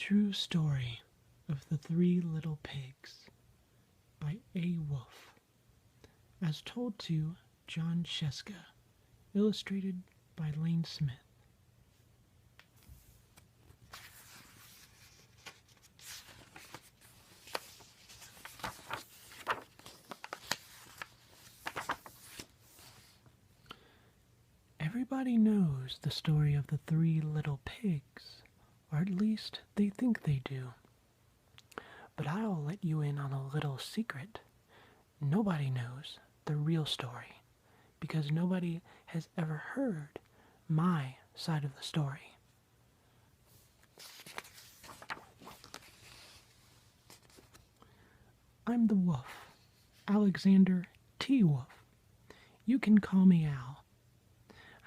True Story of the Three Little Pigs by A. Wolf, as told to John Scieska, illustrated by Lane Smith. Everybody knows the story of the three little pigs, or at least they think they do. But I'll let you in on a little secret. Nobody knows the real story, because nobody has ever heard my side of the story. I'm the wolf, Alexander T. Wolf. You can call me Al.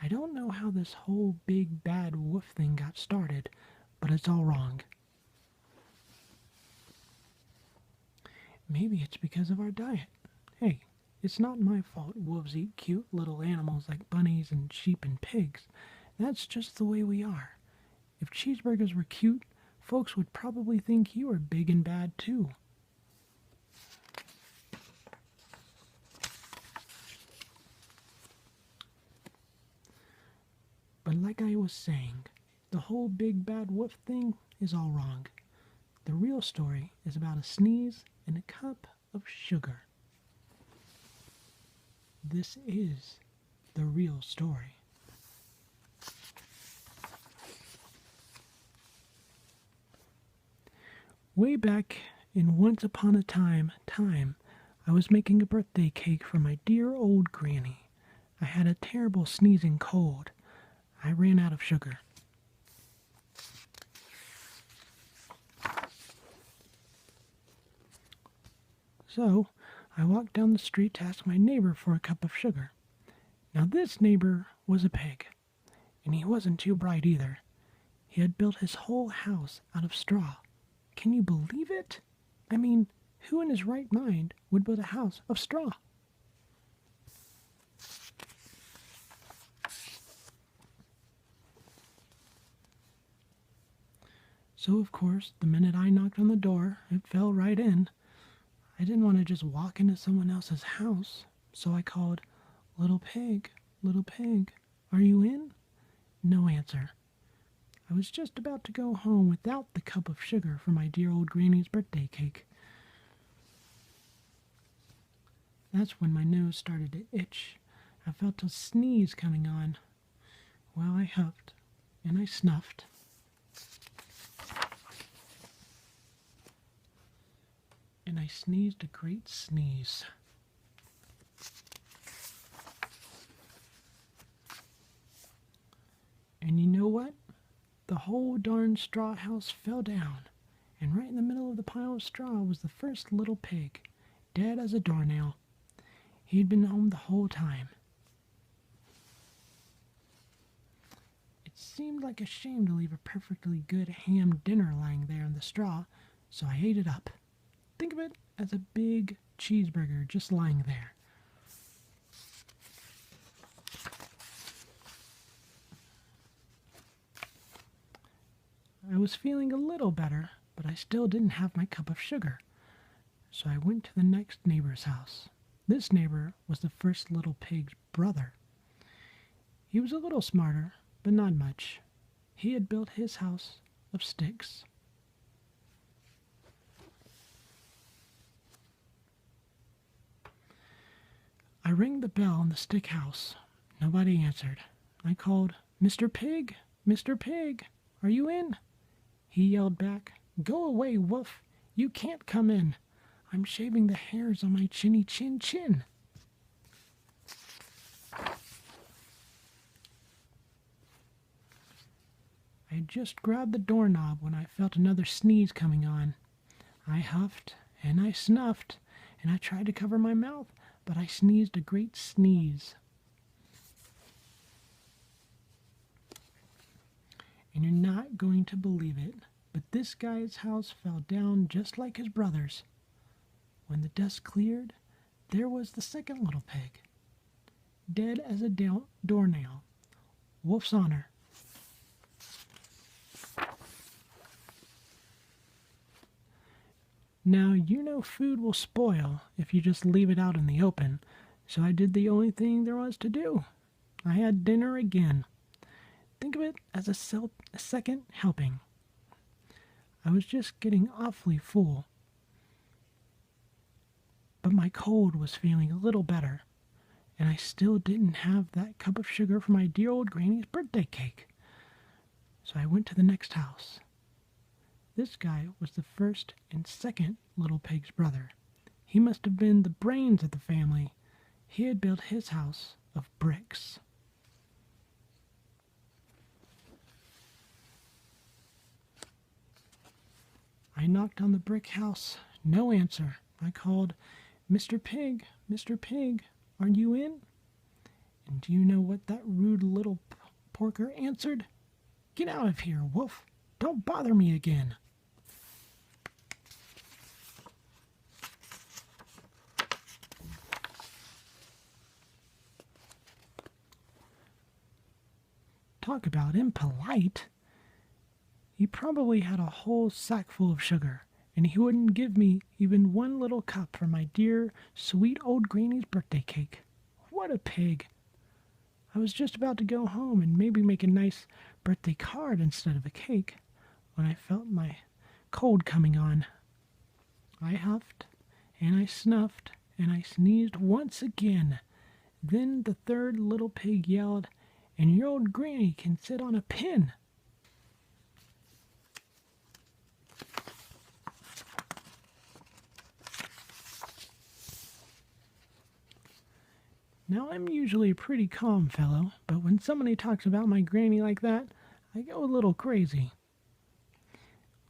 I don't know how this whole big bad wolf thing got started, but it's all wrong. Maybe it's because of our diet. Hey, it's not my fault wolves eat cute little animals like bunnies and sheep and pigs. That's just the way we are. If cheeseburgers were cute, folks would probably think you were big and bad too. But like I was saying, the whole big bad wolf thing is all wrong. The real story is about a sneeze and a cup of sugar. This is the real story. Way back in Once Upon a Time, I was making a birthday cake for my dear old granny. I had a terrible sneezing cold. I ran out of sugar. So, I walked down the street to ask my neighbor for a cup of sugar. Now this neighbor was a pig, and he wasn't too bright either. He had built his whole house out of straw. Can you believe it? I mean, who in his right mind would build a house of straw? So, of course, the minute I knocked on the door, it fell right in. I didn't want to just walk into someone else's house, so I called, little pig, are you in?" No answer. I was just about to go home without the cup of sugar for my dear old granny's birthday cake. That's when my nose started to itch. I felt a sneeze coming on. Well, I huffed, and I snuffed. And I sneezed a great sneeze. And you know what? The whole darn straw house fell down, and right in the middle of the pile of straw was the first little pig, dead as a doornail. He'd been home the whole time. It seemed like a shame to leave a perfectly good ham dinner lying there in the straw, so I ate it up. Think of it as a big cheeseburger just lying there. I was feeling a little better, but I still didn't have my cup of sugar. So I went to the next neighbor's house. This neighbor was the first little pig's brother. He was a little smarter, but not much. He had built his house of sticks. I rang the bell in the stick house. Nobody answered. I called, "Mr. Pig, Mr. Pig, are you in?" He yelled back, "Go away, wolf. You can't come in. I'm shaving the hairs on my chinny chin chin." I had just grabbed the doorknob when I felt another sneeze coming on. I huffed and I snuffed, and I tried to cover my mouth, but I sneezed a great sneeze. And you're not going to believe it, but this guy's house fell down just like his brother's. When the dust cleared, there was the second little pig, dead as a doornail. Wolf's honor. Now, you know food will spoil if you just leave it out in the open, so I did the only thing there was to do. I had dinner again. Think of it as a second helping. I was just getting awfully full, but my cold was feeling a little better, and I still didn't have that cup of sugar for my dear old granny's birthday cake. So I went to the next house. This guy was the first and second little pig's brother. He must have been the brains of the family. He had built his house of bricks. I knocked on the brick house. No answer. I called, "Mr. Pig, Mr. Pig, are you in?" And do you know what that rude little porker answered? "Get out of here, wolf. Don't bother me again." Talk about impolite. He probably had a whole sack full of sugar, and he wouldn't give me even one little cup for my dear, sweet old granny's birthday cake. What a pig! I was just about to go home and maybe make a nice birthday card instead of a cake when I felt my cold coming on. I huffed, and I snuffed, and I sneezed once again. Then the third little pig yelled, "And your old granny can sit on a pin." Now, I'm usually a pretty calm fellow, but when somebody talks about my granny like that, I go a little crazy.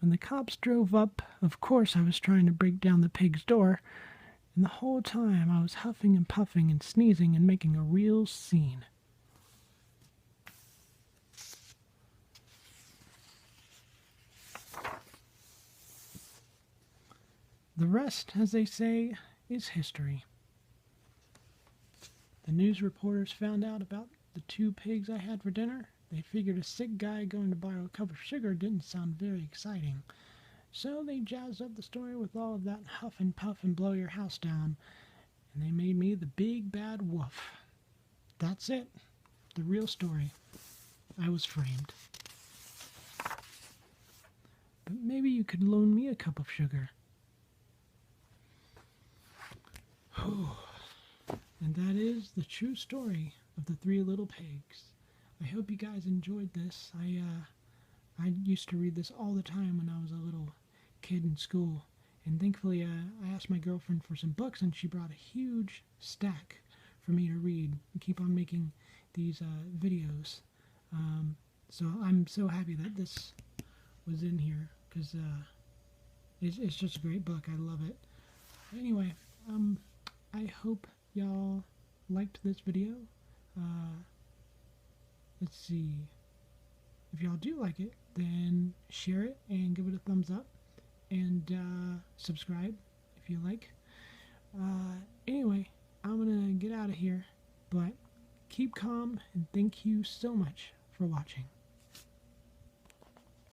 When the cops drove up, of course I was trying to break down the pig's door, and the whole time I was huffing and puffing and sneezing and making a real scene. The rest, as they say, is history. The news reporters found out about the 2 pigs I had for dinner. They figured a sick guy going to borrow a cup of sugar didn't sound very exciting. So they jazzed up the story with all of that huff and puff and blow your house down, and they made me the big bad wolf. That's it. The real story. I was framed. But maybe you could loan me a cup of sugar. And that is the true story of the 3 little pigs. I hope you guys enjoyed this. I used to read this all the time when I was a little kid in school. And thankfully, I asked my girlfriend for some books, and she brought a huge stack for me to read and keep on making these videos. So I'm so happy that this was in here, because it's just a great book. I love it. Anyway, I hope y'all liked this video. Let's see. If y'all do like it, then share it and give it a thumbs up, and subscribe if you like. Anyway, I'm gonna get out of here, but keep calm, and thank you so much for watching.